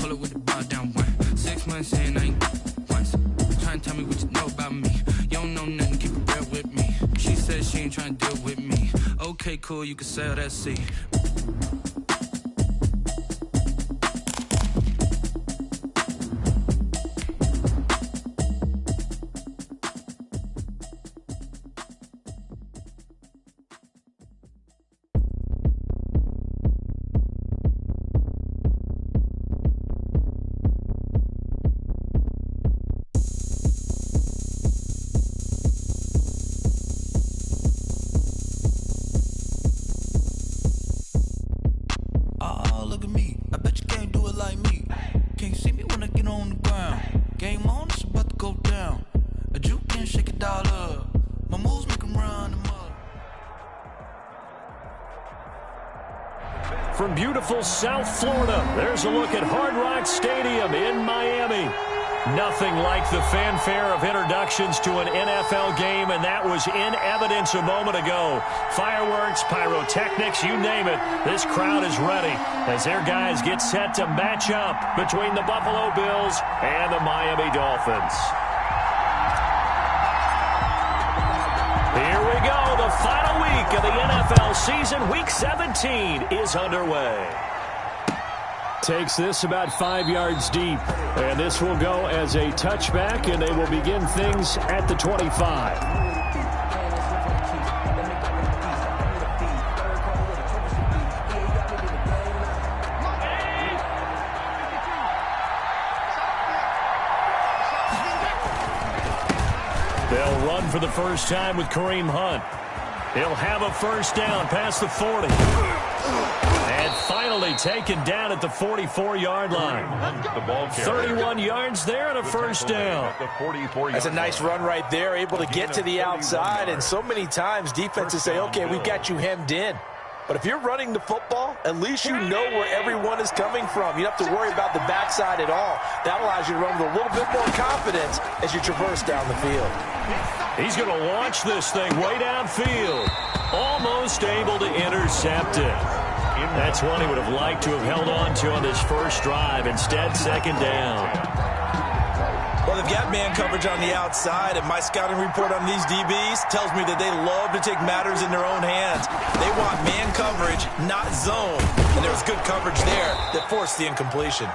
Pull up with the bar down one. 6 months in, I ain't once. Trying to tell me what you know about me. You don't know nothing, keep it real with me. She said she ain't trying to deal with me. Okay, cool, you can sell that seat. From beautiful South Florida, there's a look at Hard Rock Stadium in Miami. Nothing like the fanfare of introductions to an NFL game, and that was in evidence a moment ago. Fireworks, pyrotechnics, you name it. This crowd is ready as their guys get set to match up between the Buffalo Bills and the Miami Dolphins. Here we go. The final week of the NFL season, Week 17, is underway. Takes this about 5 yards deep, and this will go as a touchback, and they will begin things at the 25. They'll run for the first time with Kareem Hunt. He'll have a first down past the 40. And finally taken down at the 44-yard line. 31 yards there and a first down. That's a nice run right there, able to get to the outside. And so many times defenses say, okay, we've got you hemmed in. But if you're running the football, at least you know where everyone is coming from. You don't have to worry about the backside at all. That allows you to run with a little bit more confidence as you traverse down the field. He's going to launch this thing way downfield. Almost able to intercept it. That's one he would have liked to have held on to on this first drive. Instead, second down. Well, they've got man coverage on the outside, and my scouting report on these DBs tells me that they love to take matters in their own hands. They want man coverage, not zone. And there was good coverage there that forced the incompletion.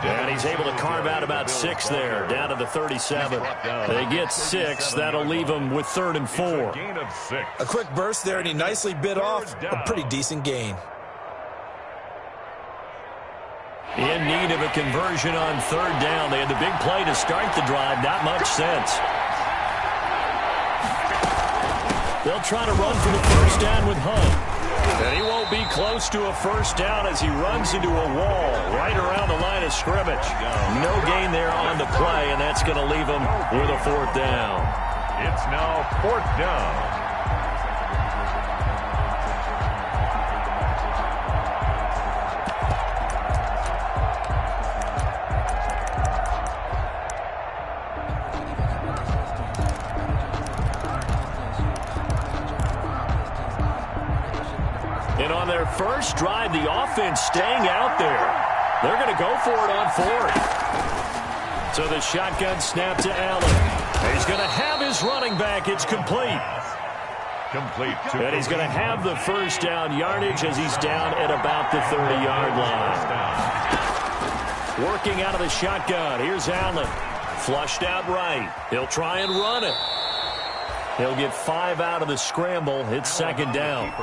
And he's able to carve out about 6 there, down to the 37. They get 6. That'll leave them with 3rd and 4. A quick burst there, and he nicely bit off a pretty decent gain. In need of a conversion on 3rd down. They had the big play to start the drive. Not much sense. They'll try to run for the first down with Hunt. And he won't be close to a first down as he runs into a wall right around the line of scrimmage. No gain there on the play, and that's going to leave him with a 4th down. It's now 4th down. And on their first drive, the offense staying out there. They're going to go for it on 4th. So the shotgun snap to Allen. He's going to have his running back. It's complete. And he's going to have the first down yardage as he's down at about the 30-yard line. Working out of the shotgun. Here's Allen. Flushed out right. He'll try and run it. He'll get 5 out of the scramble. It's 2nd down.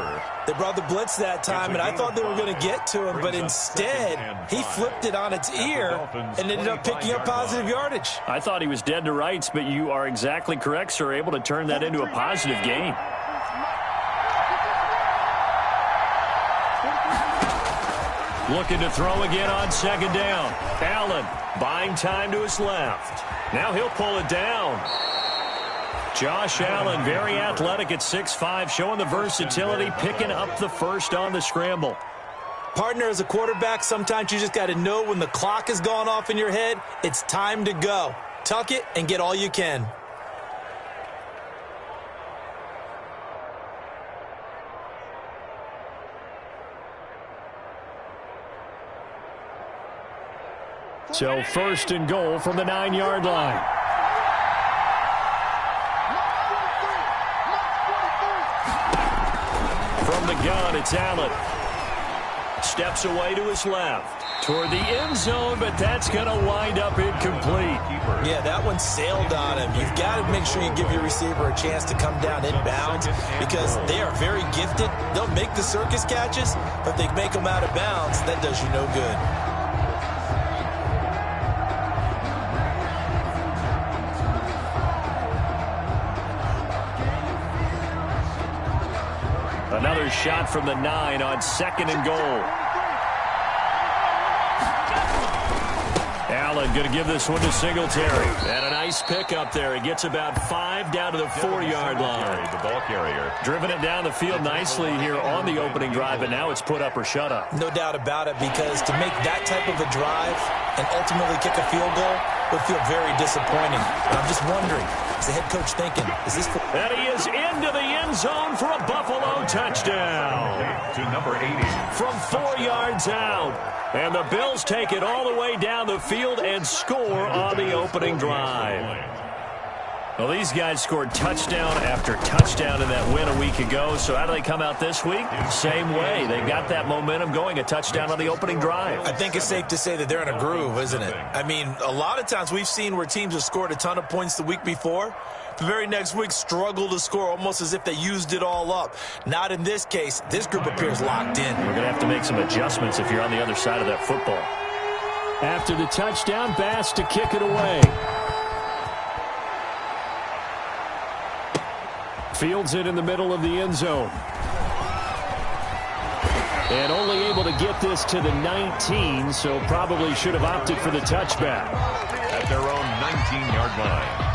They brought the blitz that time, and I thought they were going to get to him, but instead he flipped it on its ear and ended up picking up positive yardage. I thought he was dead to rights, but you are exactly correct, sir. Able to turn that into a positive gain. Looking to throw again on 2nd down. Allen buying time to his left. Now he'll pull it down. Josh Allen, very athletic at 6'5", showing the versatility, picking up the first on the scramble. Partner, as a quarterback, sometimes you just got to know when the clock has gone off in your head, it's time to go. Tuck it and get all you can. So first and goal from the 9-yard line. From the gun, it's Allen. Steps away to his left. Toward the end zone, but that's going to wind up incomplete. Yeah, that one sailed on him. You've got to make sure you give your receiver a chance to come down inbounds because they are very gifted. They'll make the circus catches, but if they make them out of bounds, that does you no good. Another shot from the 9 on second and goal. Allen going to give this one to Singletary. And a nice pickup there. He gets about 5 down to the 4-yard line. The ball carrier. Driven it down the field nicely here on the opening drive, and now it's put up or shut up. No doubt about it, because to make that type of a drive and ultimately kick a field goal would feel very disappointing. And I'm just wondering, is the head coach thinking, is this for... And he is into the end zone for a Buffalo touchdown. To number 80. From 4 yards out. And the Bills take it all the way down the field and score on the opening drive. Well, these guys scored touchdown after touchdown in that win a week ago. So how do they come out this week? Same way. They got that momentum going, a touchdown on the opening drive. I think it's safe to say that they're in a groove, isn't it? I mean, a lot of times we've seen where teams have scored a ton of points the week before. The very next week struggle to score almost as if they used it all up. Not in this case. This group appears locked in. We're going to have to make some adjustments if you're on the other side of that football. After the touchdown, Bass to kick it away. Fields it in the middle of the end zone. And only able to get this to the 19, so probably should have opted for the touchback. At their own 19-yard line.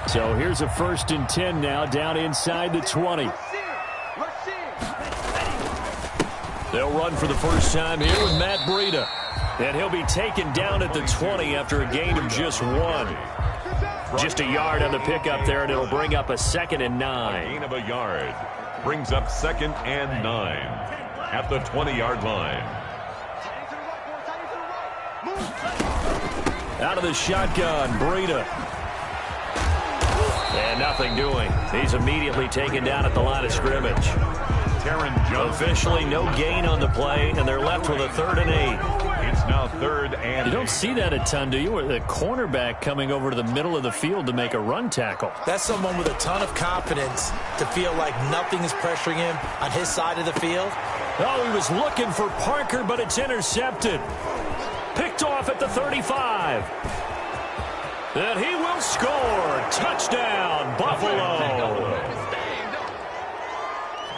So here's a 1st and 10 now, down inside the 20. They'll run for the first time here with Matt Breida. And he'll be taken down at the 20 after a gain of just 1. Just a yard on the pickup there, and it'll bring up a 2nd and 9. Gain of a yard. Brings up 2nd and 9. At the 20-yard line. Out of the shotgun, Breida. And nothing doing. He's immediately taken down at the line of scrimmage. Taron Johnson. Officially no gain on the play, and they're left with a 3rd and 8. It's now 3rd and 8. You don't see that a ton, do you? With the cornerback coming over to the middle of the field to make a run tackle. That's someone with a ton of confidence to feel like nothing is pressuring him on his side of the field. Oh, he was looking for Parker, but it's intercepted. Picked off at the 35. And he will score. Touchdown, Buffalo.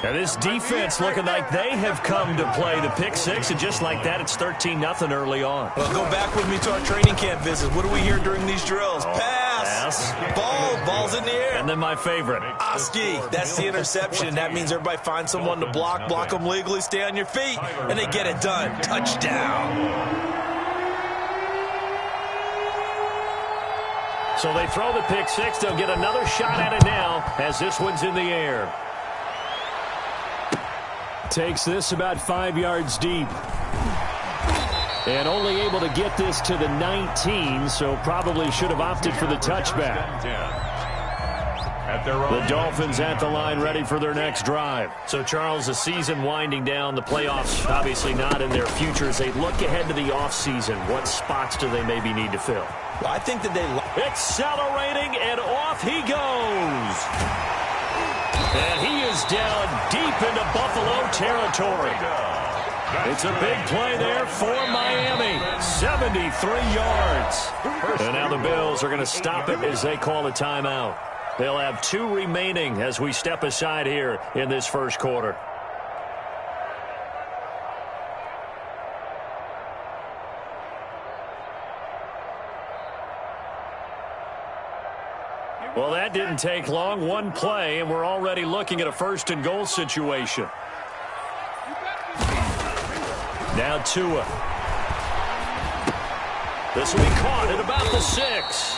And this defense looking like they have come to play the pick 6, and just like that, it's 13-0 early on. Well, go back with me to our training camp visit. What do we hear during these drills? Pass. Ball's in the air. And then my favorite. Oski, that's the interception. That means everybody finds someone to block them legally, stay on your feet, and they get it done. Touchdown. So they throw the pick 6. They'll get another shot at it now as this one's in the air. Takes this about 5 yards deep. And only able to get this to the 19, so probably should have opted for the touchback. The Dolphins at the line ready for their next drive. So, Charles, the season winding down, the playoffs obviously not in their future. As they look ahead to the offseason, what spots do they maybe need to fill? Well, I think that they... Accelerating, and off he goes. And he is down deep into Buffalo territory. It's a big play there for Miami. 73 yards. And now the Bills are going to stop it as they call a timeout. They'll have 2 remaining as we step aside here in this first quarter. Well, that didn't take long. 1 play, and we're already looking at a 1st and goal situation. Now Tua. This will be caught at about the 6.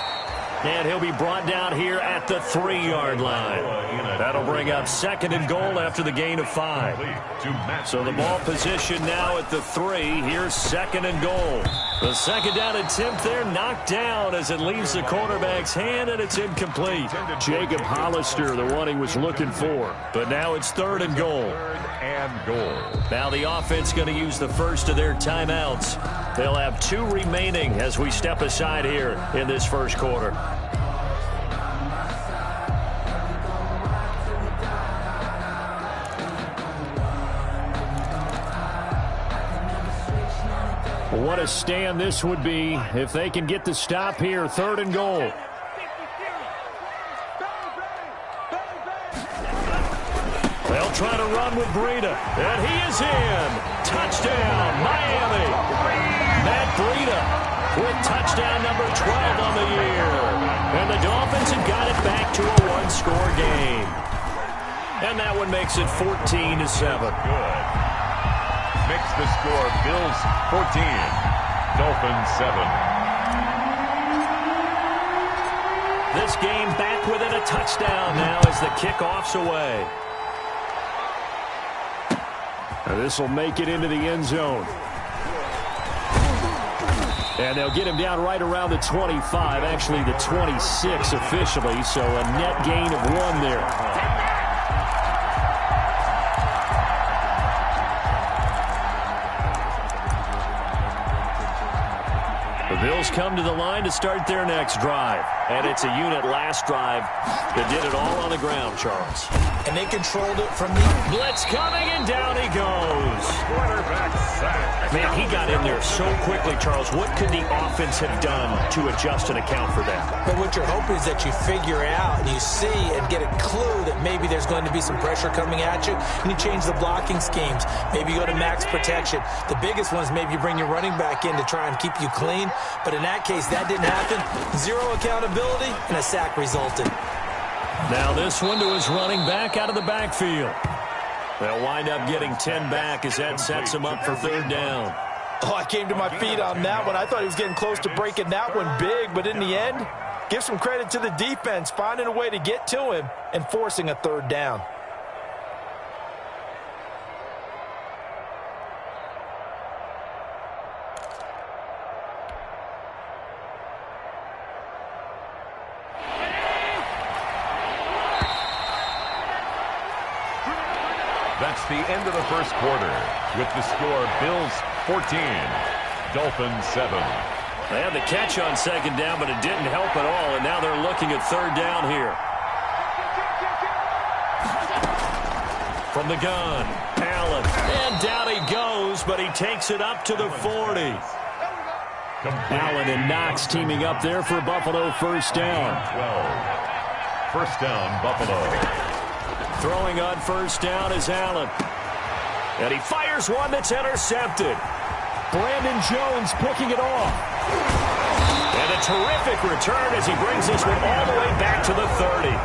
And he'll be brought down here at the 3-yard line. That'll bring up 2nd and goal after the gain of 5. So the ball position now at the 3. Here's 2nd and goal. The 2nd down attempt there knocked down as it leaves the quarterback's hand, and it's incomplete. Jacob Hollister, the one he was looking for. But now it's 3rd and goal. 3rd and goal. Now the offense going to use the first of their timeouts. They'll have 2 remaining as we step aside here in this first quarter. What a stand this would be if they can get the stop here. 3rd and goal. They'll try to run with Breida, and he is in. Touchdown, Miami. Matt Breida with touchdown number 12 on the year. And the Dolphins have got it back to a 1-score game. And that one makes it 14-7. Good. Makes the score Bills 14, Dolphins 7. This game back within a touchdown now as the kickoff's away. And this will make it into the end zone. And they'll get him down right around the 25, actually the 26 officially, so a net gain of 1 there. The Bills come to the line to start their next drive. And it's a unit last drive that did it all on the ground, Charles. And they controlled it from the blitz coming, and down he goes. Quarterback sack. Man, he got in there so quickly, Charles. What could the offense have done to adjust and account for that? But what you're hoping is that you figure out and you see and get a clue that maybe there's going to be some pressure coming at you, and you change the blocking schemes. Maybe you go to max protection. The biggest one is maybe you bring your running back in to try and keep you clean. But in that case, that didn't happen. 0 accountability, and a sack resulted. Now this one to his running back out of the backfield. They'll wind up getting 10 back as that sets him up for 3rd down. Oh, I came to my feet on that one. I thought he was getting close to breaking that one big, but in the end, give some credit to the defense, finding a way to get to him and forcing a 3rd down. That's the end of the first quarter. With the score, Bills 14, Dolphins 7. They had the catch on 2nd down, but it didn't help at all, and now they're looking at 3rd down here. From the gun, Allen, and down he goes, but he takes it up to the 40. Allen and Knox teaming up there for Buffalo 1st down. 12. 1st down, Buffalo. Throwing on 1st down is Allen. And he fires one that's intercepted. Brandon Jones picking it off. And a terrific return as he brings this one all the way back to the 30.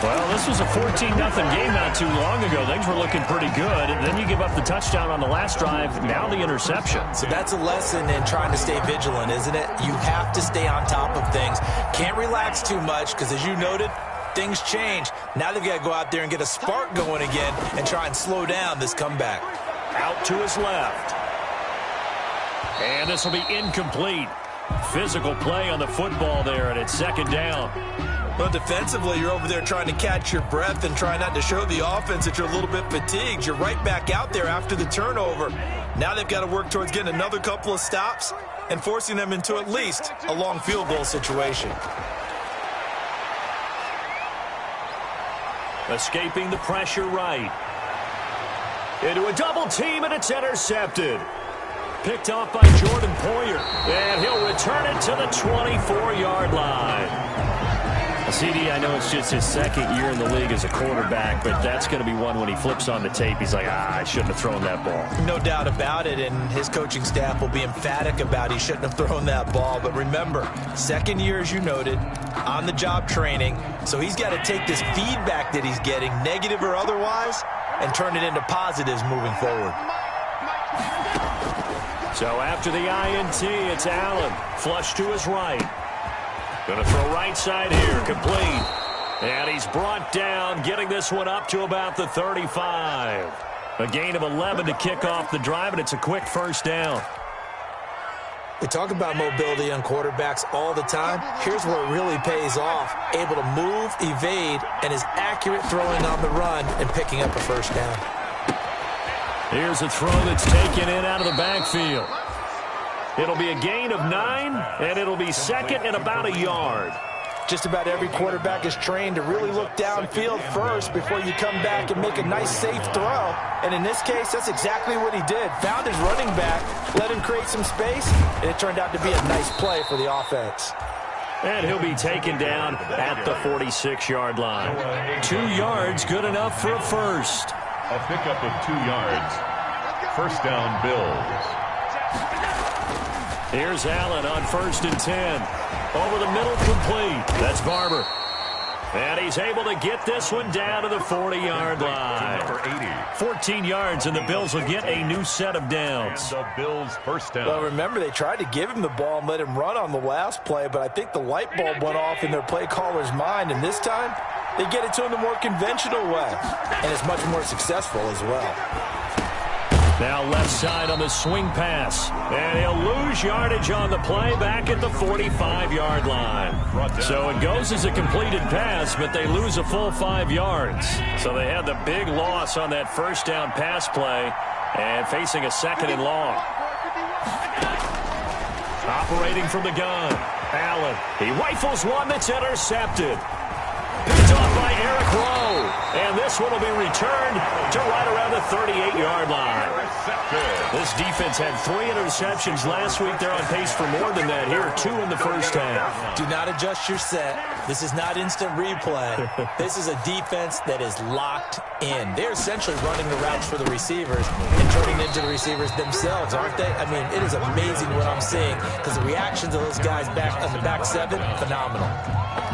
Well, this was a 14-0 game not too long ago. Things were looking pretty good. And then you give up the touchdown on the last drive. Now the interception. So that's a lesson in trying to stay vigilant, isn't it? You have to stay on top of things. Can't relax too much because, as you noted, things change. Now they've got to go out there and get a spark going again and try and slow down this comeback. Out to his left. And this will be incomplete. Physical play on the football there, and it's 2nd down. Well, defensively, you're over there trying to catch your breath and try not to show the offense that you're a little bit fatigued. You're right back out there after the turnover. Now they've got to work towards getting another couple of stops and forcing them into at least a long field goal situation. Escaping the pressure right. Into a double team, and it's intercepted. Picked off by Jordan Poyer. And he'll return it to the 24-yard line. CD, I know it's just his 2nd year in the league as a quarterback, but that's going to be one when he flips on the tape. He's like, I shouldn't have thrown that ball. No doubt about it, and his coaching staff will be emphatic about he shouldn't have thrown that ball. But remember, 2nd year, as you noted, on-the-job training, so he's got to take this feedback that he's getting, negative or otherwise, and turn it into positives moving forward. So after the INT, it's Allen, flush to his right. Going to throw right side here, complete. And he's brought down, getting this one up to about the 35. A gain of 11 to kick off the drive, and it's a quick first down. We talk about mobility on quarterbacks all the time. Here's where it really pays off. Able to move, evade, and is accurate throwing on the run and picking up a first down. Here's a throw that's taken in out of the backfield. It'll be a gain of 9, and it'll be second and about a yard. Just about every quarterback is trained to really look downfield first before you come back and make a nice, safe throw. And in this case, that's exactly what he did. Found his running back, let him create some space, and it turned out to be a nice play for the offense. And he'll be taken down at the 46-yard line. 2 yards, good enough for a first. A pickup of 2 yards. First down, Bills. Here's Allen on 1st and 10. Over the middle, complete. That's Barber. And he's able to get this one down to the 40-yard line. 14 yards, and the Bills will get a new set of downs. And the Bills first down. Well, remember, they tried to give him the ball and let him run on the last play, but I think the light bulb went off in their play caller's mind, and this time they get it to him the more conventional way, and it's much more successful as well. Now left side on the swing pass. And he'll lose yardage on the play back at the 45-yard line. So it goes as a completed pass, but they lose a full 5 yards. So they had the big loss on that first down pass play and facing a second and long. Operating from the gun, Allen. He rifles one that's intercepted. Picked off by Eric Rowe. And this one will be returned to right around the 38-yard line. This defense had 3 interceptions last week. They're on pace for more than that here, 2 in the first half. Do not adjust your set. This is not instant replay. This is a defense that is locked in. They're essentially running the routes for the receivers and turning into the receivers themselves, aren't they? I mean, it is amazing what I'm seeing because the reactions of those guys back on the back 7, phenomenal.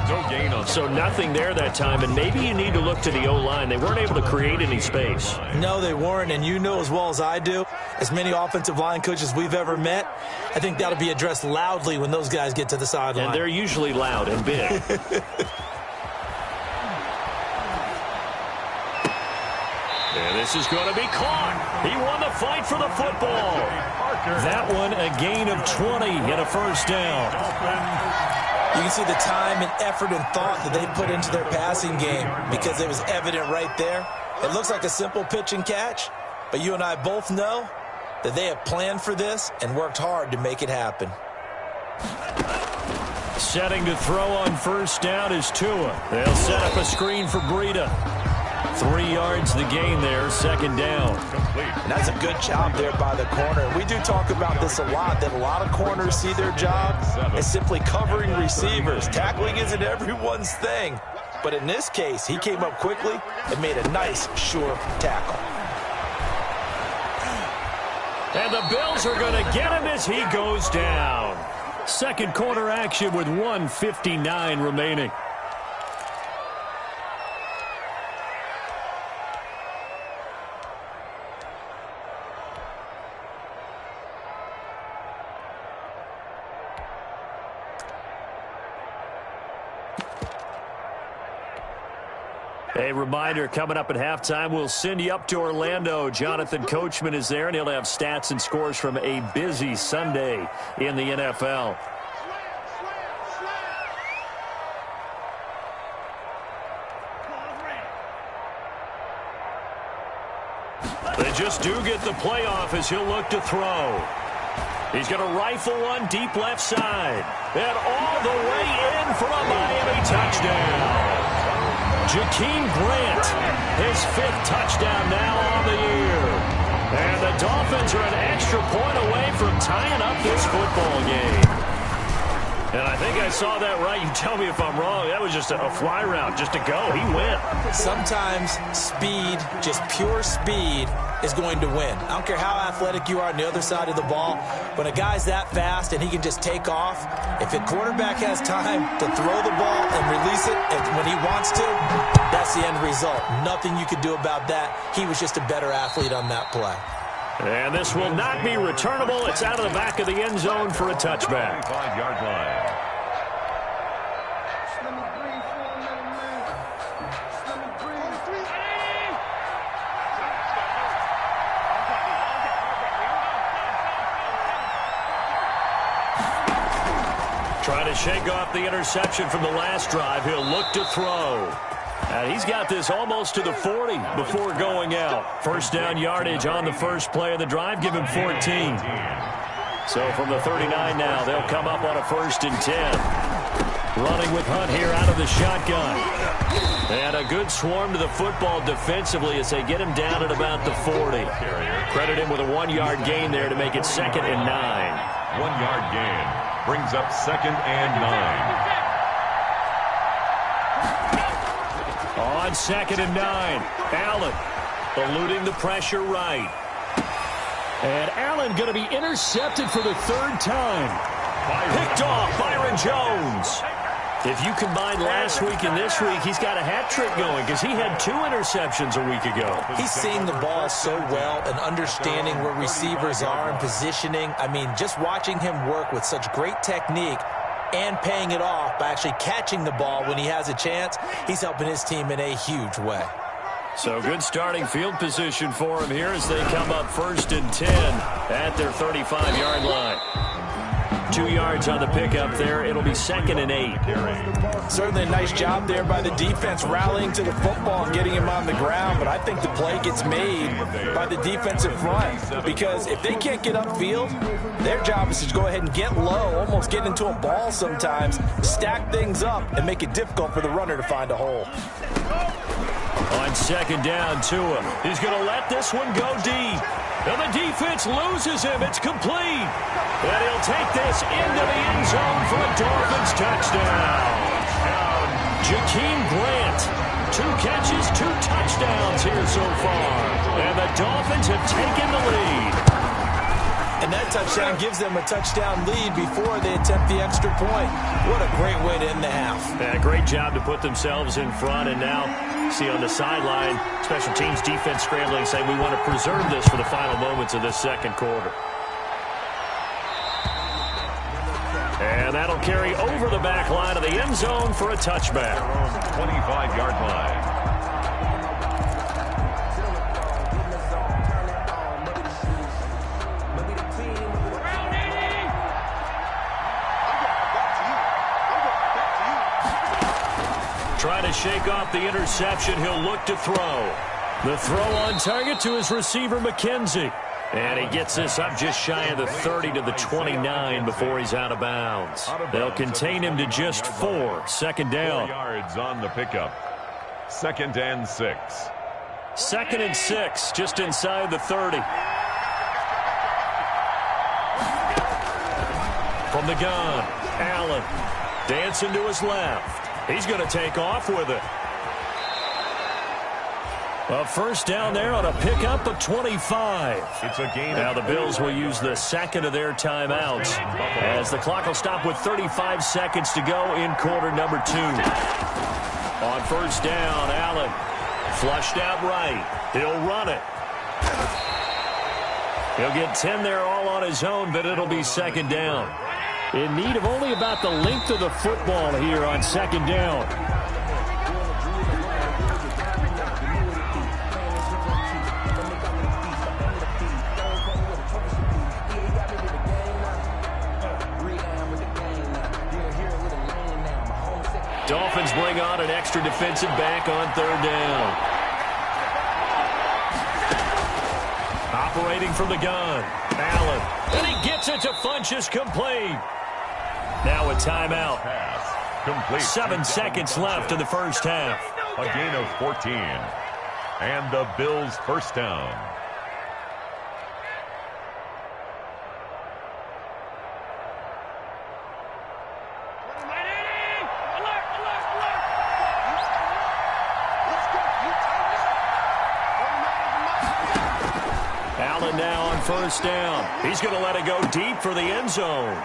No gain on. So nothing there that time, and maybe you need to look to the O-line. They weren't able to create any space. No, they weren't, and you know as well as I do, as many offensive line coaches we've ever met, I think that'll be addressed loudly when those guys get to the sideline. And they're usually loud and big. And this is going to be caught. He won the fight for the football. That one a gain of 20 and a first down. You can see the time and effort and thought that they put into their passing game because it was evident right there. It looks like a simple pitch and catch, but you and I both know that they have planned for this and worked hard to make it happen. Setting to throw on first down is Tua. They'll set up a screen for Breida. 3 yards the gain there, second down. And that's a good job there by the corner. We do talk about this a lot, that a lot of corners see their job as simply covering receivers. Tackling isn't everyone's thing. But in this case, he came up quickly and made a nice, sure tackle. And the Bills are going to get him as he goes down. Second quarter action with 1:59 remaining. A reminder, coming up at halftime, we'll send you up to Orlando. Jonathan Coachman is there, and he'll have stats and scores from a busy Sunday in the NFL. They just do get the playoff as he'll look to throw. He's going to rifle one deep left side. And all the way in for a Miami touchdown. Jakeem Grant, his 5th touchdown now on the year. And the Dolphins are an extra point away from tying up this football game. And I think I saw that right. You tell me if I'm wrong. That was just a fly route just to go. He went. Sometimes speed, just pure speed, is going to win. I don't care how athletic you are on the other side of the ball. When a guy's that fast and he can just take off, if a quarterback has time to throw the ball and release it when he wants to, that's the end result. Nothing you could do about that. He was just a better athlete on that play. And this will not be returnable. It's out of the back of the end zone for a touchback. 5-yard line. Trying to shake off the interception from the last drive. He'll look to throw. And he's got this almost to the 40 before going out. First down yardage on the first play of the drive. Give him 14. So from the 39 now, they'll come up on a 1st and 10. Running with Hunt here out of the shotgun. And a good swarm to the football defensively as they get him down at about the 40. Credit him with a 1-yard gain there to make it 2nd and 9. 1-yard gain brings up 2nd and 9. On 2nd and 9, Allen eluding the pressure right. And Allen going to be intercepted for the 3rd time. Picked off Byron Jones. If you combine last week and this week, he's got a hat trick going because he had 2 interceptions a week ago. He's seeing the ball so well and understanding where receivers are and positioning. I mean, just watching him work with such great technique and paying it off by actually catching the ball when he has a chance, he's helping his team in a huge way. So good starting field position for him here as they come up 1st and 10 at their 35-yard line. 2 yards on the pickup there. It'll be 2nd and 8. Certainly a nice job there by the defense rallying to the football and getting him on the ground, but I think the play gets made by the defensive front because if they can't get upfield, their job is to go ahead and get low, almost get into a ball sometimes, stack things up, and make it difficult for the runner to find a hole. On 2nd down, Tua. He's going to let this one go deep. And the defense loses him. It's complete. And he'll take this into the end zone for a Dolphins touchdown. Jakeem Grant, 2 catches, 2 touchdowns here so far. And the Dolphins have taken the lead. And that touchdown gives them a touchdown lead before they attempt the extra point. What a great way to end the half. Yeah, great job to put themselves in front. And now, see on the sideline, special teams defense scrambling, saying we want to preserve this for the final moments of this 2nd quarter. And that'll carry over the back line of the end zone for a touchback. 25-yard line. Trying to shake off the interception. He'll look to throw. The throw on target to his receiver, McKenzie. And he gets this up just shy of the 30 to the 29 before he's out of bounds. They'll contain him to just 4. 2nd down. 4 yards on the pickup. 2nd and 6. 2nd and 6, just inside the 30. From the gun, Allen dancing to his left. He's going to take off with it. A 1st down there on a pickup of 25. It's a gain. Now the Bills will use the 2nd of their timeouts as the clock will stop with 35 seconds to go in quarter number 2. On 1st down, Allen flushed out right. He'll run it. He'll get 10 there all on his own, but it'll be 2nd down. In need of only about the length of the football here on 2nd down. Dolphins bring on an extra defensive back on 3rd down. Operating from the gun, Allen. And he gets it to Funchess, complete. Now a timeout. Pass complete. 7 seconds left in the 1st half. A gain of 14. And the Bills' 1st down. Allen now on 1st down. He's going to let it go deep for the end zone.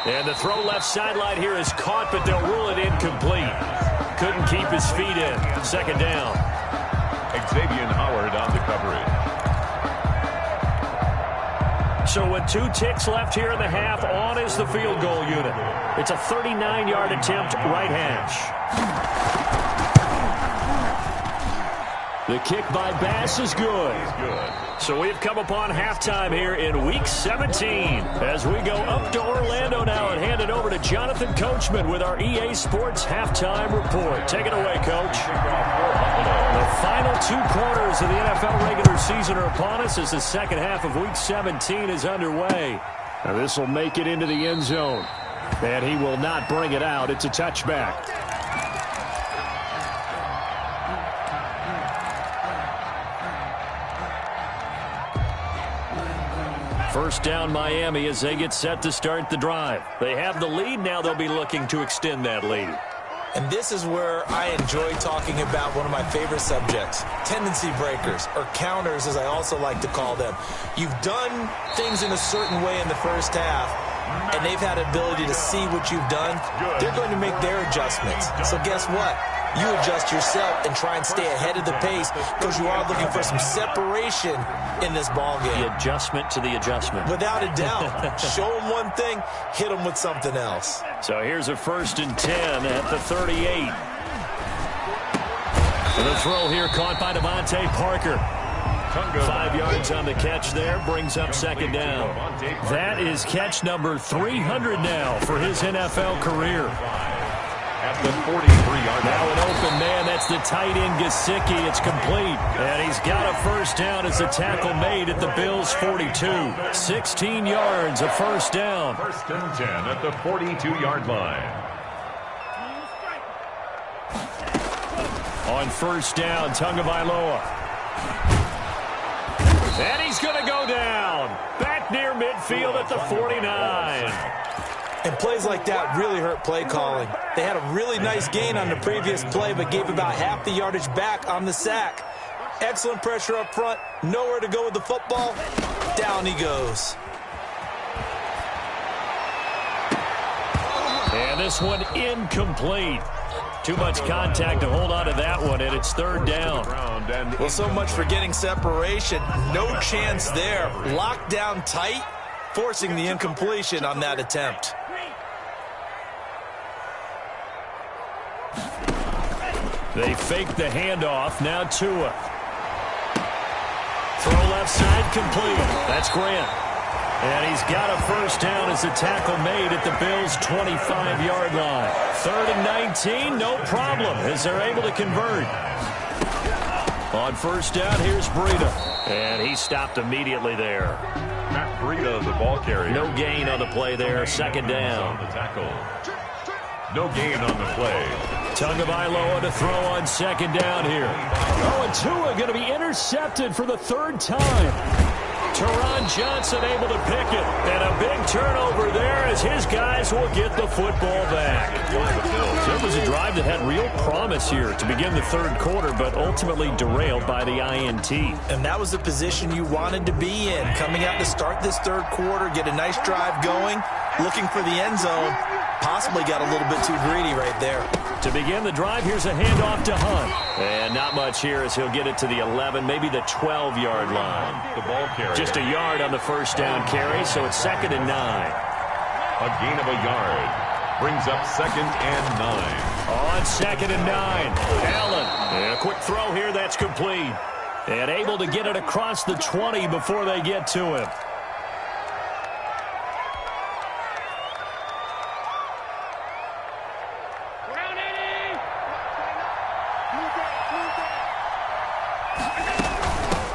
And the throw left sideline here is caught, but they'll rule it incomplete. Couldn't keep his feet in. 2nd down. Xavier Howard on the coverage. So with 2 ticks left here in the half, on is the field goal unit. It's a 39-yard attempt, right hash. The kick by Bass is good. So we've come upon halftime here in Week 17 as we go up to Orlando now and hand it over to Jonathan Coachman with our EA Sports Halftime Report. Take it away, Coach. The final 2 quarters of the NFL regular season are upon us as the second half of Week 17 is underway. Now this will make it into the end zone. And he will not bring it out. It's a touchback. First down Miami as they get set to start the drive. They have the lead. Now they'll be looking to extend that lead. And this is where I enjoy talking about one of my favorite subjects, tendency breakers, or counters as I also like to call them. You've done things in a certain way in the first half, and they've had ability to see what you've done. They're going to make their adjustments. So guess what? You adjust yourself and try and stay ahead of the pace because you are looking for some separation in this ballgame. The adjustment to the adjustment. Without a doubt. Show them one thing, hit them with something else. So here's a 1st and 10 at the 38. And the throw here caught by Devontae Parker. 5 yards on the catch there, brings up second down. That is catch number 300 now for his NFL career. At the 43-yard line. Now an open man, that's the tight end Gesicki. It's complete. And he's got a first down as the tackle made at the Bills' 42. 16 yards, a first down. 1st and 10 at the 42-yard line. On first down, Tagovailoa. And he's going to go down. Back near midfield at the 49. And plays like that really hurt play calling. They had a really nice gain on the previous play, but gave about half the yardage back on the sack. Excellent pressure up front. Nowhere to go with the football. Down he goes. And this one incomplete. Too much contact to hold on to that one, and it's 3rd down. Well, so much for getting separation. No chance there. Locked down tight, forcing the incompletion on that attempt. They fake the handoff. Now Tua. Throw left side complete. That's Grant. And he's got a first down as the tackle made at the Bills' 25-yard line. 3rd and 19, no problem as they're able to convert. On first down, here's Breida. And he stopped immediately there. Matt Breida, the ball carrier. No gain on the play there. 2nd down. The tackle. No gain on the play. Tagovailoa to throw on 2nd down here. Oh, and Tua going to be intercepted for the 3rd time. Teron Johnson able to pick it. And a big turnover there as his guys will get the football back. So it was a drive that had real promise here to begin the 3rd quarter, but ultimately derailed by the INT. And that was the position you wanted to be in. Coming out to start this 3rd quarter, get a nice drive going, looking for the end zone. Possibly got a little bit too greedy right there. To begin the drive, here's a handoff to Hunt. And not much here as he'll get it to the 11, maybe the 12-yard line. The ball carrier. Just a yard on the first down carry, so it's 2nd and 9. A gain of a yard. Brings up 2nd and 9. On 2nd and 9. Allen. And a quick throw here, that's complete. And able to get it across the 20 before they get to him.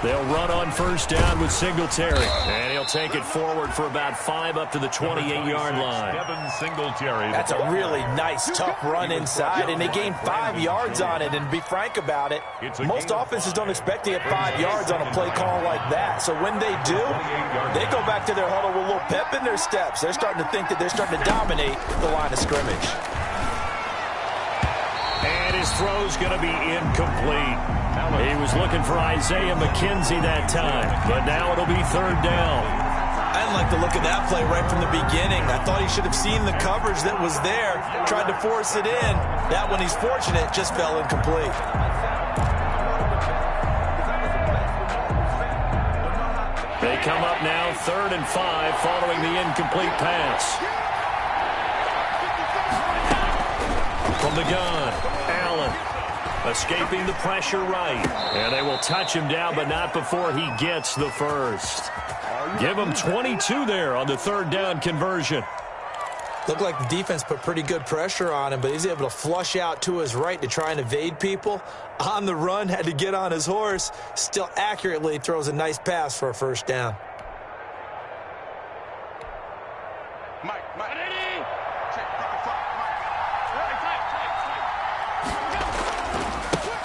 They'll run on first down with Singletary. And he'll take it forward for about 5 up to the 28-yard line. Devin Singletary. That's a really nice, tough run inside, and they gained 5 yards on it. And to be frank about it, most offenses don't expect to get 5 yards on a play call like that. So when they do, they go back to their huddle with a little pep in their steps. They're starting to think that they're starting to dominate the line of scrimmage. And his throw's going to be incomplete. He was looking for Isaiah McKenzie that time, but now it'll be 3rd down. I didn't like the look of that play right from the beginning. I thought he should have seen the coverage that was there, tried to force it in. That one, he's fortunate, just fell incomplete. They come up now 3rd and 5 following the incomplete pass. From the gun, Allen. Escaping the pressure right. And they will touch him down, but not before he gets the first. Give him 22 there on the third down conversion. Looked like the defense put pretty good pressure on him, but he's able to flush out to his right to try and evade people. On the run, had to get on his horse. Still accurately throws a nice pass for a first down.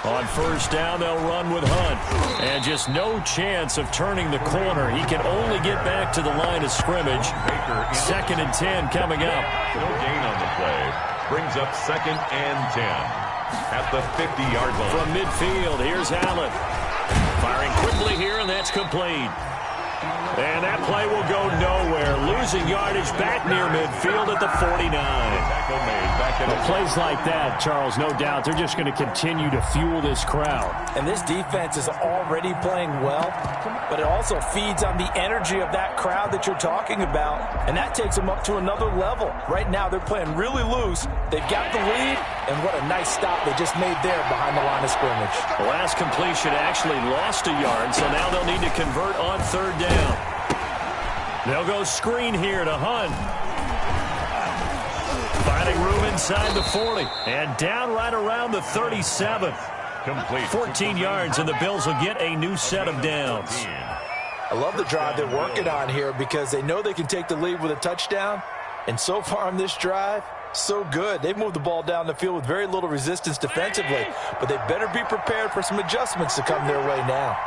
On first down, they'll run with Hunt. And just no chance of turning the corner. He can only get back to the line of scrimmage. Second and 10 coming up. No gain on the play. Brings up 2nd and 10 at the 50-yard line. From midfield, here's Allen. Firing quickly here, and that's complete. And that play will go nowhere. Losing yardage back near midfield at the 49. Tackle made back in Plays like that, Charles, no doubt, they're just going to continue to fuel this crowd. And this defense is already playing well, but it also feeds on the energy of that crowd that you're talking about, and that takes them up to another level. Right now, they're playing really loose. They've got the lead, and what a nice stop they just made there behind the line of scrimmage. The last completion actually lost a yard, so now they'll need to convert on third down. They'll go screen here to Hunt. Finding room inside the 40. And down right around the 37. complete. 14 yards, and the Bills will get a new set of downs. I love the drive they're working on here because they know they can take the lead with a touchdown. And so far on this drive, so good. They've moved the ball down the field with very little resistance defensively, but they better be prepared for some adjustments to come their way now.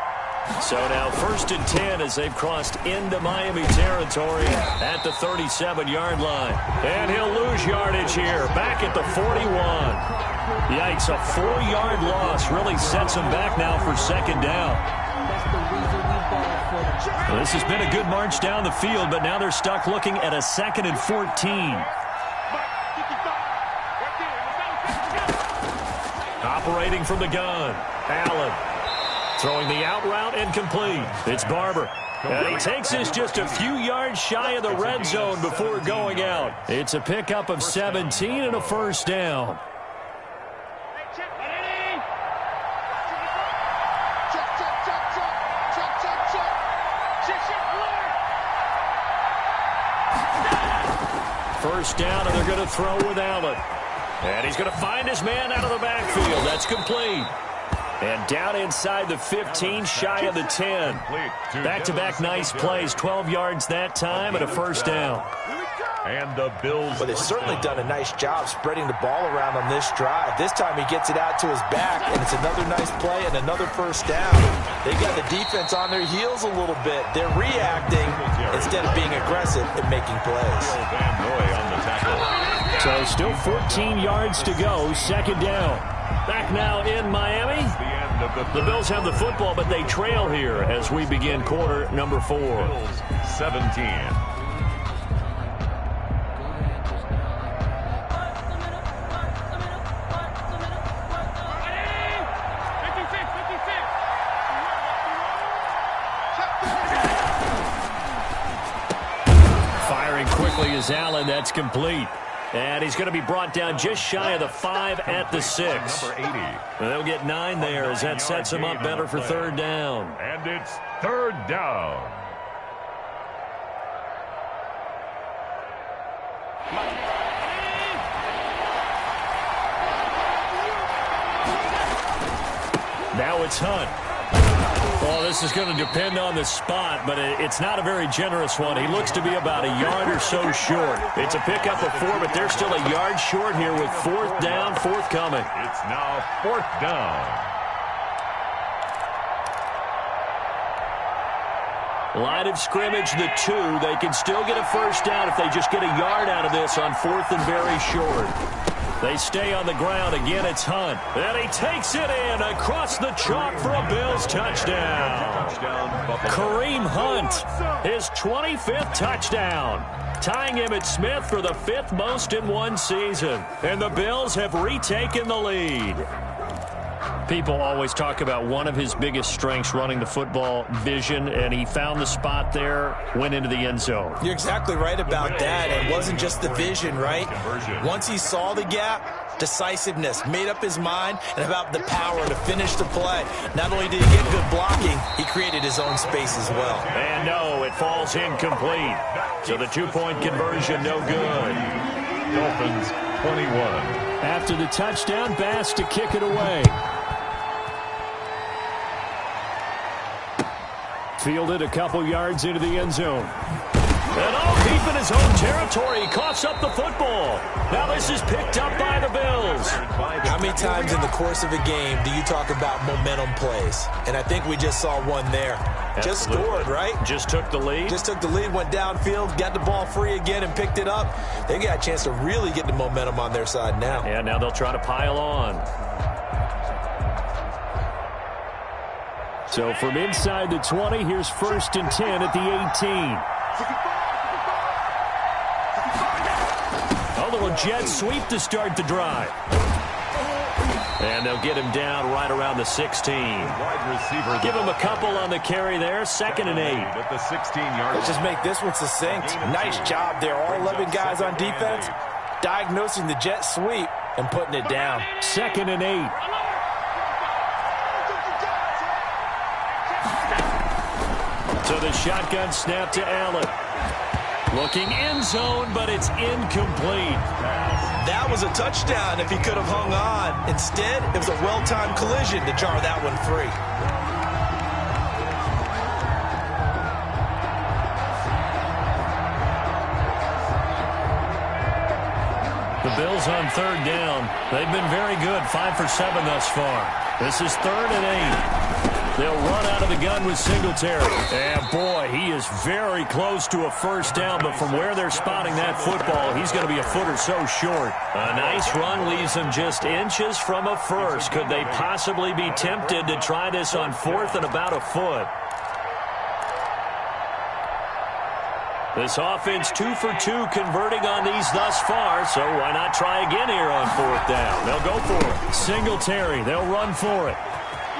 So now 1st and 10 as they've crossed into Miami territory at the 37-yard line. And he'll lose yardage here, back at the 41. Yikes, a 4-yard loss really sets him back now for 2nd down. Well, this has been a good march down the field, but now they're stuck looking at a 2nd and 14. Operating from the gun, Allen. Throwing the out route incomplete. It's Barber. And he takes this just a few yards shy of the red zone before going out. It's a pickup of 17 and a 1st down. First down, and they're going to throw with Allen. And he's going to find his man out of the backfield. That's complete. And down inside the 15, shy of the 10. Back-to-back nice plays, 12 yards that time, and a 1st down. And the Bills. But they've certainly done a nice job spreading the ball around on this drive. This time he gets it out to his back, and it's another nice play and another 1st down. They got the defense on their heels a little bit. They're reacting instead of being aggressive and making plays. Van Noy on the tackle. So still 14 yards to go, 2nd down. Back now in Miami. The Bills have the football, but they trail here as we begin quarter number 4. Bills 17. Firing quickly is Allen. That's complete. And he's going to be brought down just shy of the 5 at the 6. Number 80. They'll get 9 there as that sets him up better for 3rd down. And it's 3rd down. Now it's Hunt. Well, this is going to depend on the spot, but it's not a very generous one. He looks to be about a yard or so short. It's a pickup of 4, but they're still a yard short here with 4th down forthcoming. It's now 4th down. Line of scrimmage, the 2. They can still get a 1st down if they just get a yard out of this on 4th and very short. They stay on the ground. Again, it's Hunt. And he takes it in across the chalk for a Bills touchdown. Kareem Hunt, his 25th touchdown, tying Emmitt Smith for the 5th most in one season. And the Bills have retaken the lead. People always talk about one of his biggest strengths running the football, vision, and he found the spot there, went into the end zone. You're exactly right about that. It wasn't just the vision, right? Once he saw the gap, decisiveness, made up his mind, and about the power to finish the play. Not only did he get good blocking, he created his own space as well. And no, it falls incomplete. So the two-point conversion, no good. Dolphins 21. After the touchdown, Bass to kick it away. Fielded a couple yards into the end zone. And all deep in his own territory, he coughs up the football. Now this is picked up by the Bills. How many times in the course of a game do you talk about momentum plays? And I think we just saw one there. Absolutely. Just scored, right? Just took the lead. Just took the lead, went downfield, got the ball free again and picked it up. They got a chance to really get the momentum on their side now. Yeah, now they'll try to pile on. So from inside the 20, here's 1st and 10 at the 18. A little jet sweep to start the drive. And they'll get him down right around the 16. Wide receiver. Give him a couple on the carry there. 2nd and 8. At the 16-yard. Let's just make this one succinct. Nice job there. All 11 guys on defense diagnosing the jet sweep and putting it down. 2nd and 8. So the shotgun snap to Allen. Looking end zone, but it's incomplete. That was a touchdown if he could have hung on. Instead, it was a well-timed collision to jar that one free. The Bills on 3rd down. They've been very good, 5 for 7 thus far. This is 3rd and 8. They'll run out of the gun with Singletary. And boy, he is very close to a 1st down, but from where they're spotting that football, he's going to be a foot or so short. A nice run leaves them just inches from a 1st. Could they possibly be tempted to try this on 4th and about a foot? This offense 2 for 2 converting on these thus far, so why not try again here on 4th down? They'll go for it. Singletary, they'll run for it.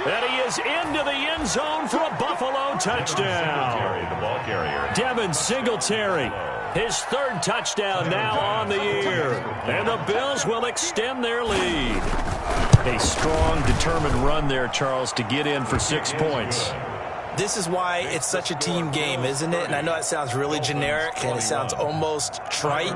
And he is into the end zone for a Buffalo touchdown. The ball carrier. Devin Singletary, his 3rd touchdown now on the year. And the Bills will extend their lead. A strong, determined run there, Charles, to get in for 6 points. This is why it's such a team game, isn't it? And I know that sounds really generic and it sounds almost trite,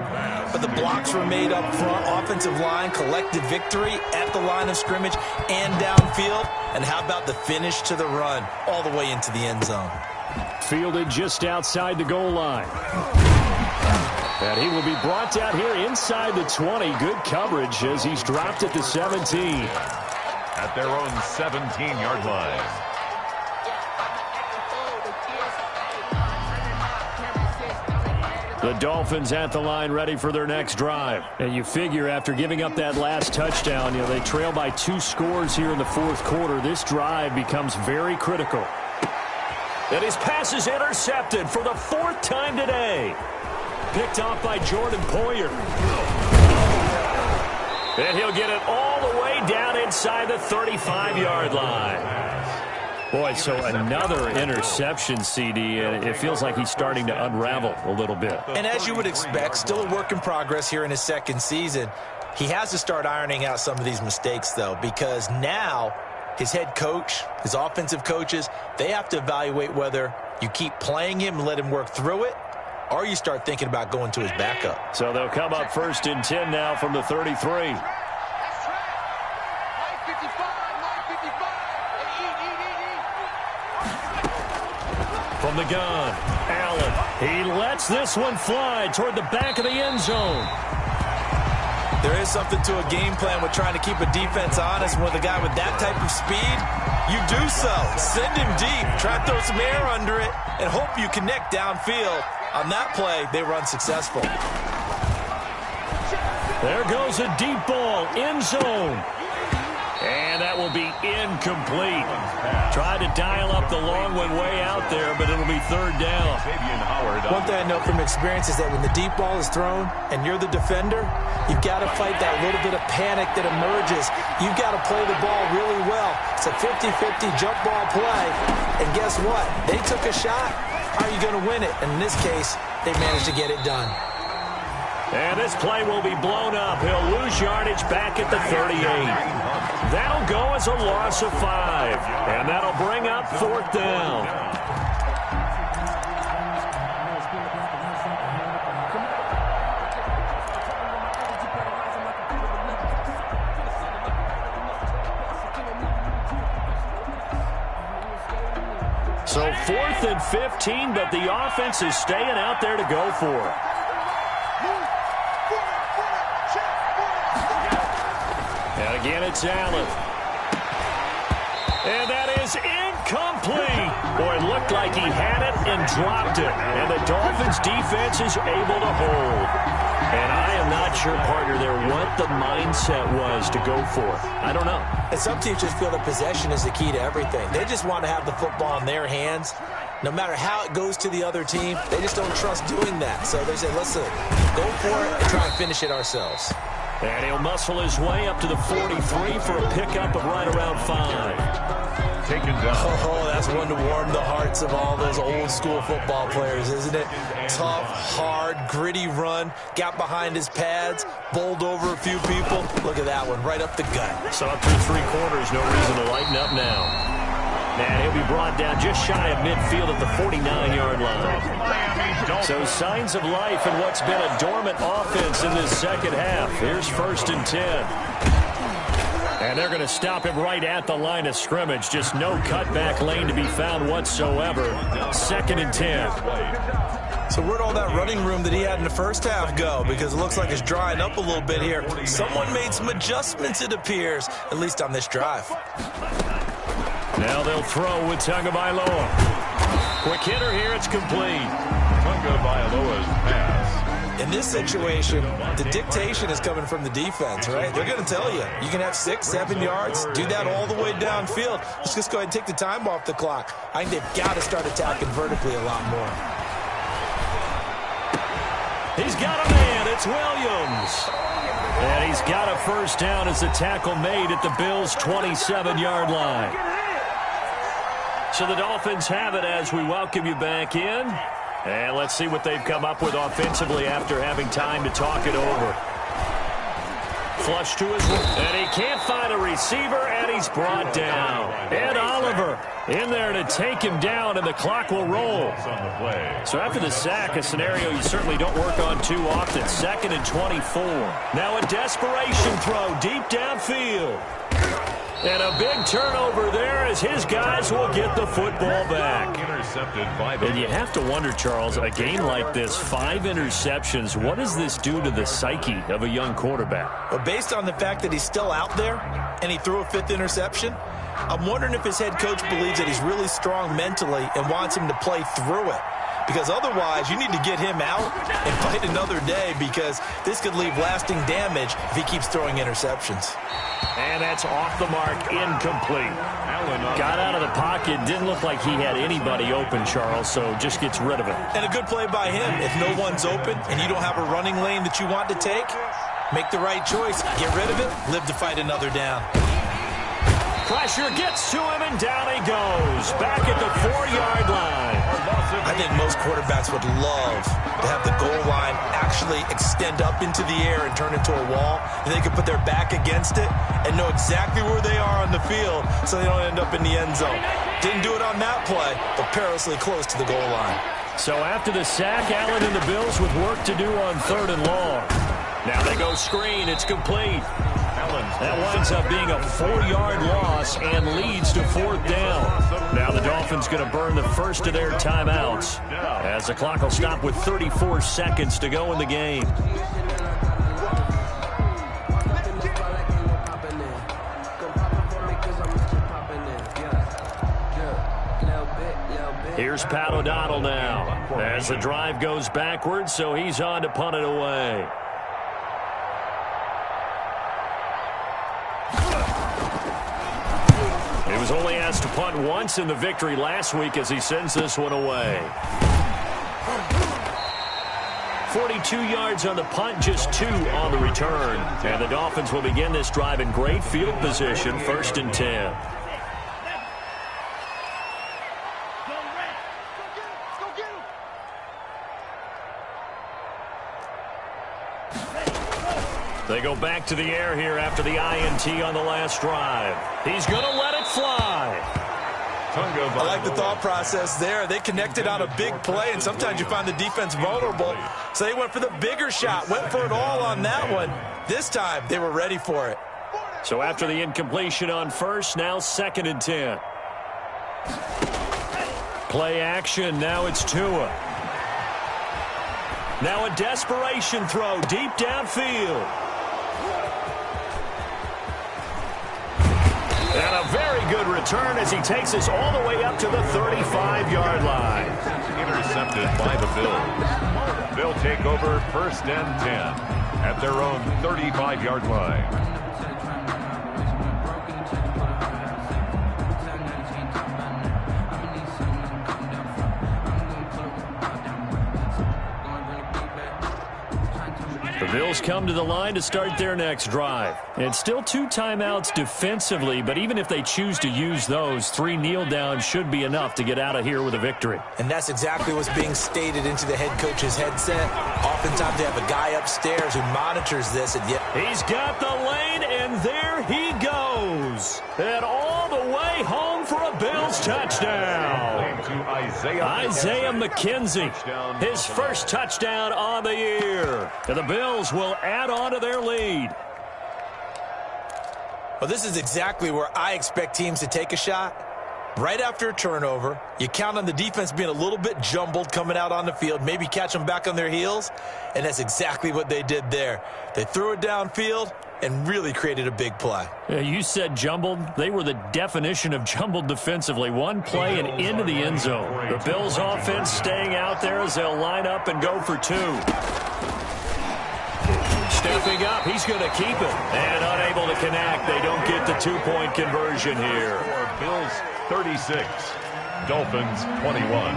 but the blocks were made up front, offensive line, collective victory at the line of scrimmage and downfield. And how about the finish to the run all the way into the end zone? Fielded just outside the goal line. And he will be brought down here inside the 20. Good coverage as he's dropped at the 17. At their own 17-yard line. The Dolphins at the line ready for their next drive. And you figure after giving up that last touchdown, they trail by 2 scores here in the 4th quarter. This drive becomes very critical. And his pass is intercepted for the 4th time today. Picked off by Jordan Poyer. And he'll get it all the way down inside the 35-yard line. Boy, so another interception, CD, and it feels like he's starting to unravel a little bit. And as you would expect, still a work in progress here in his 2nd season. He has to start ironing out some of these mistakes, though, because now his head coach, his offensive coaches, they have to evaluate whether you keep playing him and let him work through it, or you start thinking about going to his backup. So they'll come up 1st and 10 now from the 33. From the gun, Allen. He lets this one fly toward the back of the end zone. There is something to a game plan with trying to keep a defense honest. With a guy with that type of speed, you do so. Send him deep. Try to throw some air under it and hope you connect downfield. On that play, they run successful. There goes a deep ball, end zone. And that will be incomplete. Tried to dial up the long one way out there, but it'll be 3rd down. One thing I know from experience is that when the deep ball is thrown and you're the defender, you've got to fight that little bit of panic that emerges. You've got to play the ball really well. It's a 50-50 jump ball play. And guess what? They took a shot. How are you going to win it? And in this case, they managed to get it done. And this play will be blown up. He'll lose yardage back at the 38. That'll go as a loss of 5. And that'll bring up 4th down. So 4th and 15, but the offense is staying out there to go for it. And again, it's Allen. And that is incomplete. Boy, it looked like he had it and dropped it. And the Dolphins' defense is able to hold. And I am not sure, partner, there what the mindset was to go for it. I don't know. And some teams just feel that possession is the key to everything. They just want to have the football in their hands. No matter how it goes to the other team, they just don't trust doing that. So they say, listen, go for it and try and finish it ourselves. And he'll muscle his way up to the 43 for a pickup of right around 5. Taken down. Oh, that's one to warm the hearts of all those old school football players, isn't it? Tough, hard, gritty run, got behind his pads, bowled over a few people. Look at that one, right up the gut. So up through 3 quarters, no reason to lighten up now. And he'll be brought down just shy of midfield at the 49-yard line. So signs of life in what's been a dormant offense in this second half. Here's 1st and 10. And they're going to stop him right at the line of scrimmage. Just no cutback lane to be found whatsoever. 2nd and 10. So where'd all that running room that he had in the first half go? Because it looks like it's drying up a little bit here. Someone made some adjustments, it appears, at least on this drive. Now they'll throw with Tagovailoa. Quick hitter here, it's complete. Tagovailoa's pass. In this situation, the dictation is coming from the defense, right? They're going to tell you, you can have 6, 7 yards, do that all the way downfield. Let's just go ahead and take the time off the clock. I think they've got to start attacking vertically a lot more. He's got a man, it's Williams. And he's got a first down as the tackle made at the Bills' 27-yard line. So the Dolphins have it as we welcome you back in. And let's see what they've come up with offensively after having time to talk it over. Flush to his right. And he can't find a receiver, and he's brought down. Ed Oliver in there to take him down, and the clock will roll. So after the sack, a scenario you certainly don't work on too often. 2nd and 24. Now a desperation throw deep downfield. And a big turnover there as his guys will get the football back. And you have to wonder, Charles, a game like this, 5 interceptions, what does this do to the psyche of a young quarterback? Well, based on the fact that he's still out there and he threw a 5th interception, I'm wondering if his head coach believes that he's really strong mentally and wants him to play through it. Because otherwise, you need to get him out and fight another day, because this could leave lasting damage if he keeps throwing interceptions. And that's off the mark, incomplete. Got out of the pocket, didn't look like he had anybody open, Charles, so just gets rid of it. And a good play by him. If no one's open and you don't have a running lane that you want to take, make the right choice, get rid of it, live to fight another down. Pressure gets to him, and down he goes. Back at the 4-yard line. I think most quarterbacks would love to have the goal line actually extend up into the air and turn into a wall, and they can put their back against it and know exactly where they are on the field so they don't end up in the end zone. Didn't do it on that play, but perilously close to the goal line. So after the sack, Allen and the Bills with work to do on 3rd and long. Now they go screen. It's complete. That winds up being a 4-yard loss and leads to 4th down. Now the Dolphins going to burn the first of their timeouts as the clock will stop with 34 seconds to go in the game. Here's Pat O'Donnell now as the drive goes backwards, so he's on to punt it away. He was only asked to punt once in the victory last week as he sends this one away. 42 yards on the punt, just 2 on the return. And the Dolphins will begin this drive in great field position, 1st and 10. They go back to the air here after the INT on the last drive. He's going to let it fly. I like the thought process there. They connected on a big play, and sometimes you find the defense vulnerable. So they went for the bigger shot, went for it all on that one. This time, they were ready for it. So after the incompletion on first, now 2nd and 10. Play action, now it's Tua. Now a desperation throw deep downfield. And a very good return as he takes us all the way up to the 35-yard line. Intercepted by the Bills. They'll take over 1st and 10 at their own 35-yard line. The Bills come to the line to start their next drive. It's still 2 timeouts defensively, but even if they choose to use those, 3 kneel downs should be enough to get out of here with a victory. And that's exactly what's being stated into the head coach's headset. Oftentimes they have a guy upstairs who monitors this. And yet he's got the lane, and there he goes. And all the way home for a Bills touchdown. Isaiah McKenzie, his first touchdown on the year. And the Bills will add on to their lead. Well, this is exactly where I expect teams to take a shot. Right after a turnover, you count on the defense being a little bit jumbled coming out on the field, maybe catch them back on their heels, and that's exactly what they did there. They threw it downfield and really created a big play. Yeah, you said jumbled. They were the definition of jumbled defensively. One play and into the end zone. The Bills offense staying out there as they'll line up and go for 2. Stepping up, he's going to keep it. And unable to connect. They don't get the 2-point conversion here. Bills 36, Dolphins 21.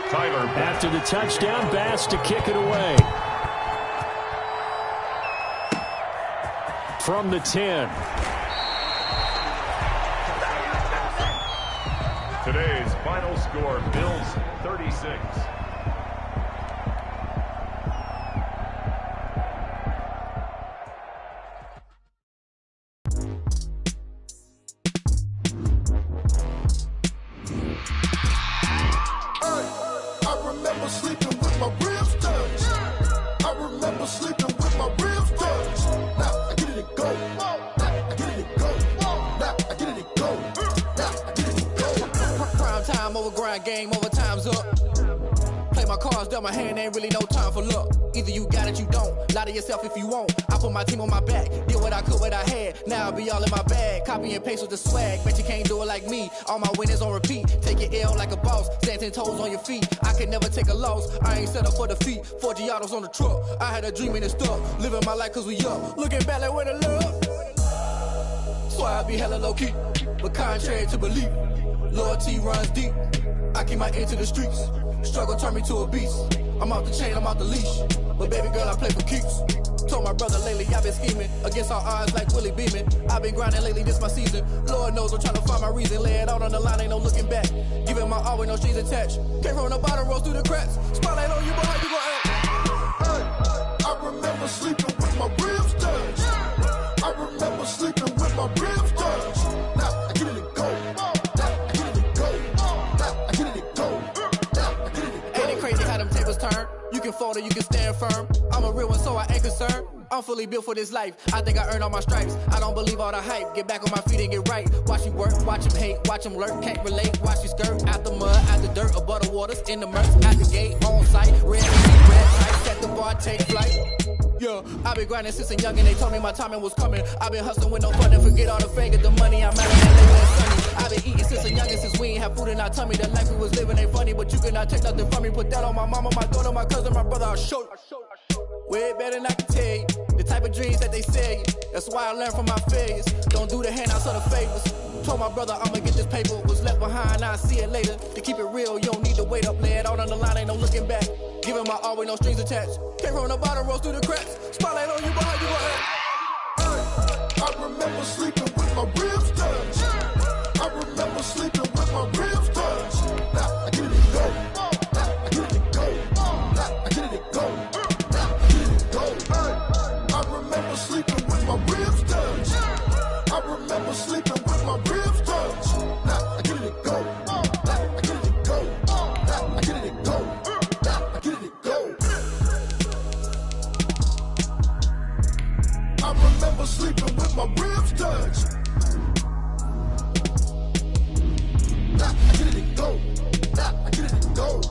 Tyler after the touchdown, Bass to kick it away. From the 10. Today's final score, Bills 36. Game over, time's up. Play my cards, dealt my hand, ain't really no time for luck. Either you got it, you don't. Lie to yourself if you won't. I put my team on my back, did what I could, what I had. Now I'll be all in my bag. Copy and paste with the swag. Bet you can't do it like me. All my winners on repeat. Take your L like a boss. Stand 10 toes on your feet. I can never take a loss. I ain't set up for defeat. 4 Giottos on the truck. I had a dream and it's stuck. Living my life cause we up. Looking back like where the love. So I be hella low key. But contrary to belief, loyalty runs deep. I keep my ear to the streets. Struggle turned me to a beast. I'm off the chain, I'm off the leash. But baby girl, I play for keeps. Told my brother lately I've been scheming against all odds like Willie Beeman. I've been grinding lately, this my season. Lord knows I'm trying to find my reason. Lay it out on the line, ain't no looking back. Giving my all with no strings attached. Came from the bottom, rose through the cracks. Spotlight on you, boy, how you gon' act? I remember sleeping with my ribs touched. I remember sleeping with my ribs touched. Now I get it and go. You can fold or you can stand firm. I'm a real one, so I ain't concerned. I'm fully built for this life. I think I earned all my stripes. I don't believe all the hype. Get back on my feet and get right. Watch you work, watch him hate, watch him lurk. Can't relate, watch you skirt. Out the mud, out the dirt, above the waters, in the murk. Out the gate, on site, red tight. Set the bar, take flight. Yeah, I've been grinding since a young and they told me my timing was coming. I've been hustling with no fun and forget all the fame, get the money. I'm out of that sunny. I've been eating since a youngin' since we ain't have food in our tummy. The life we was living ain't funny, but you cannot take nothing from me. Put that on my mama, my daughter, my cousin, my brother, I'll show you. Way better than I can tell you. The type of dreams that they sell you. That's why I learned from my failures. Don't do the handouts or the favors. Told my brother I'ma get this paper. Was left behind, I'll see it later. To keep it real, you don't need to wait up. Lay it out on the line, ain't no looking back. Giving my all with no strings attached. Came from the bottom, rose through the cracks. Spotlight on you, boy, how you gon' act? I remember sleeping with my ribs touched. I remember sleeping with my ribs touched. Now I get it and go. Now I get it and go. Now I get it and go. Now I get it and go. sleeping with my ribs touched. I get it and go. I get it and go.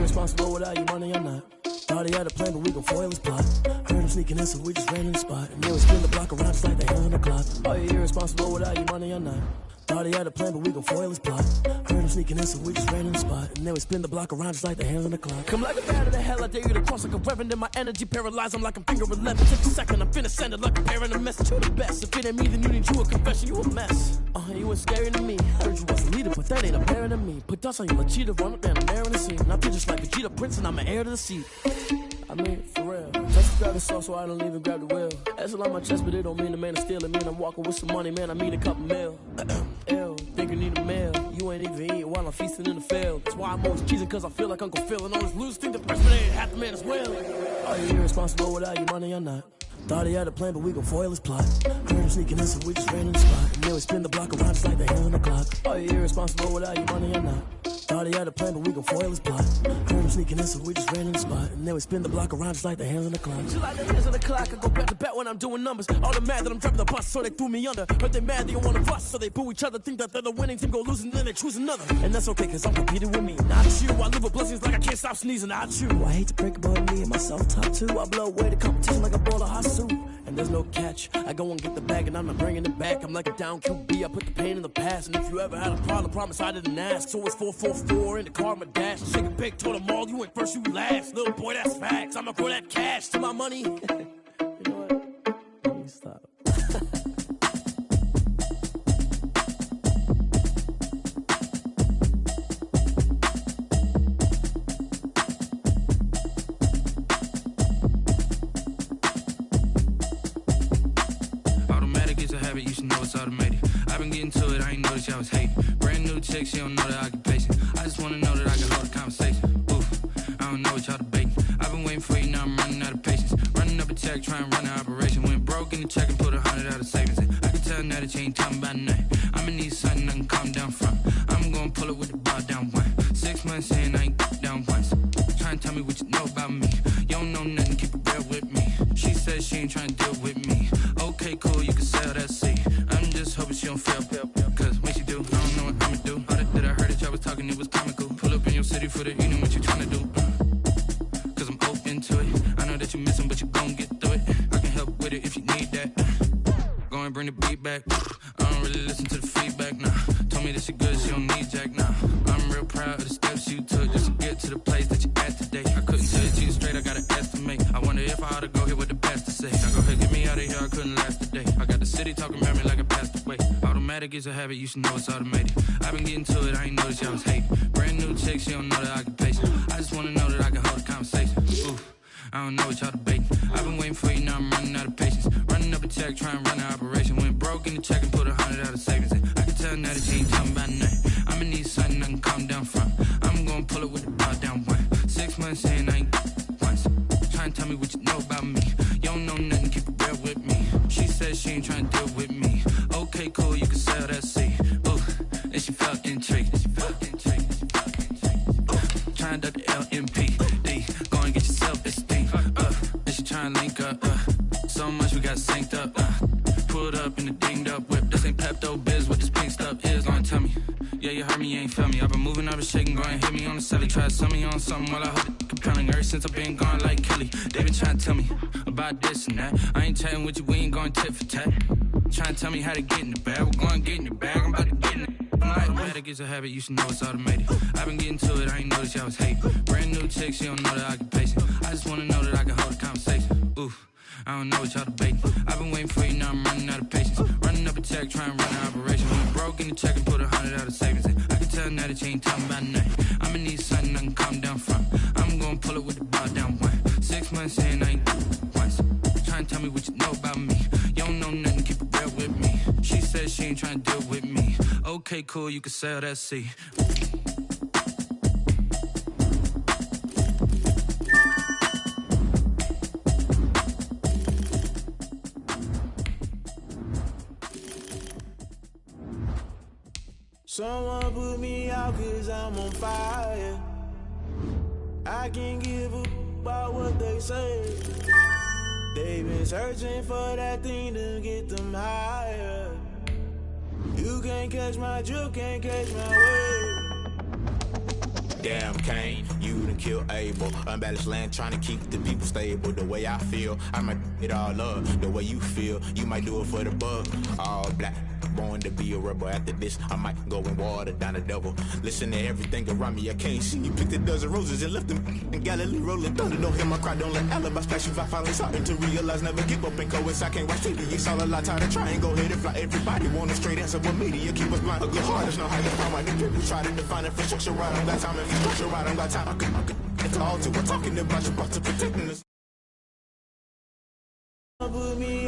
Irresponsible without your money or not. Thought he had a plan, but we gon' foil his plot. Heard him sneaking in, so we just ran in the spot. And they would spin the block around just like the hell on the clock. Are you irresponsible without your money or not? Thought he had a plan, but we gon' foil his plot. Heard him sneaking in, so we just ran in the spot. And they would spin the block around just like the hands on the clock. Come like a bat of the hell, I dare you to cross like a reverend. In my energy paralyzed, I'm like I'm finger 11. Take a second, I'm finna send it like a parent a message to the best. If it ain't me, then you need you a confession, you a mess. You was scary to me. Heard you was a leader, but that ain't apparent to me. Put dust on you, cheetah, run up and I'm there in the scene. And I feel just like Vegeta Prince, and I'm an heir to the seat. I mean, for real. Just grab the sauce so I don't even grab the wheel. That's on my chest, but it don't mean the man is stealing. Man, I'm walking with some money, man, I mean a couple mil. Ew, think you need a meal. You ain't even eating while I'm feasting in the field. That's why I'm always cheesing, cause I feel like Uncle Phil. And all this losers think the freshman ain't half the man as well. Are you irresponsible without your money or not? Thought he had a plan, but we gon' foil his plot. Heard him sneaking in, so we just ran in the spot. And they would spin the block around just like the hands on the clock. Are you irresponsible without your money or not? Thought he had a plan, but we gon' foil his plot. Heard him sneaking in, so we just ran in the spot. And they would spin the block around just like the hands on the clock. Just like the hands on the clock, I go back to back when I'm doing numbers. All the mad that I'm driving the bus, so they threw me under. Heard they mad, they don't wanna bust, so they boo each other. Think that they're the winning team, go losing, then they choose another. And that's okay, cause I'm competing with me, not you. I live with blessings like I can't stop sneezing, not you. I hate to break it, but me and myself top two. I blow away the competition like a bowl of hot soup. And there's no catch. I go and get the bag and I'm not bringing it back. I'm like a down QB, I put the pain in the past. And if you ever had a problem, promise I didn't ask. So it's 444 in the car, my dash. Shake a big, told them all, you went first, you last. Little boy, that's facts. I'ma throw that cash to my money. You know what? Let me stop. You should know it's automated. I've been getting to it, I ain't noticed y'all was hating. Brand new chick, she don't know the occupation. I just wanna know that I can hold a conversation. Oof, I don't know what y'all debating. I've been waiting for you, now I'm running out of patience. Running up a check, trying to run an operation. Went broke in the check and put 100 out of savings in. I can tell now that you ain't talking about nothing. I'ma need something I can calm down from. I'm gonna pull it with the bar down one. 6 months in, I ain't down once. Trying to tell me what you know about me. You don't know nothing, keep it real with me. She said she ain't trying to deal with me. Okay, cool, you can sell that seat. I'm just hoping she don't fail, cause when she do, I don't know what I'ma do. All that I heard that y'all was talking, it was comical. Pull up in your city for the evening, what you tryna do? Cause I'm open to it. I know that you missing, but you gon' get through it. I can help with it if you need that. Go and bring the beat back. I don't really listen to the feedback, nah. Told me that she good, she don't need jack, nah. I'm real proud of the steps you took just to get to the place that you at today. I couldn't tell it to you straight, I gotta estimate. I wonder if I ought to go here with the best to say. Now go ahead, get me out of here, I couldn't last a day. I got the city talking about me like I passed away. Automatic is a habit, you should know it's automated. I've been getting to it, I ain't noticed y'all was hating. Brand new chick, she don't know the occupation. I just wanna know that I can hold a conversation. Oof, I don't know what y'all debating. I've been waiting for you, now I'm running out of patience. Running up a check, trying to run an operation. Went broke in the check and put 100 out of savings in. I can tell now that you ain't talking about nothing. I'ma need something I can calm down from. I'm gonna pull it with the bar down one. 6 months in, I ain't once. Trying to tell me what you know about me. You don't know nothing, keep it real with me. She said she ain't trying to deal with me. Okay, cool, you can sell that seat. Ooh, and she felt intrigued. Trying to duck the LMP. Go and get your self-esteem. And she trying to link up. So much we got synced up. Pulled up in the dinged up whip. This ain't Pepto-Biz, what this pink stuff is. Go and tell me. Yeah, you heard me, you ain't felt me. I've been moving, I've been shaking, go and hit me on the celly. Try to sell me on something while I hold it compelling. Ever since I've been gone like Kelly. They been trying to tell me about this and that. I ain't chatting with you, we ain't going tit for tat. Trying to tell me how to get in the bag. We're going to get in the bag, I'm about to get in it. Automatic is a habit, you should know it's automated. I've been getting to it, I ain't noticed y'all was hating. Brand new chick, she don't know the occupation. I just wanna know that I can hold a conversation. Oof, I don't know what y'all debating. I've been waiting for you, now I'm running out of patience. Running up a check, trying to run an operation. Went broke in the check and put 100 out of savings in. I can tell now that you ain't talking about nothing. I'ma need something I can calm down from. I'm gonna pull it with the bar down one. 6 months in, I ain't once. Trying to tell me what you know about me. You don't know nothing, keep it real with me. She said she ain't trying to deal with me. Okay, cool, you can sell that seat. Someone put me out 'cause I'm on fire. I can't give a about what they say. They been searching for that thing to get them higher. You can't catch my drift, can't catch my wave. Damn, Kane, you done killed Abel. Unbalanced land, trying to keep the people stable. The way I feel, I might it all up. The way you feel, you might do it for the bug. All black, born to be a rebel. After this, I might go and water down the devil. Listen to everything around me, I can't see. You picked a dozen roses and left them in Galilee rolling thunder. Don't hear my cry, don't let alibi splash you. I finally starting to realize, never give up and coincide. I can't watch TV, it's all a lot. Tired of trying, go ahead and fly. Everybody want a straight answer, but media keep us blind. Ugly hearts know how to find why the people try to define infrastructure right. I got time and structure right, I got time. I could it's all to we're talking about you, about to protecting us. Put me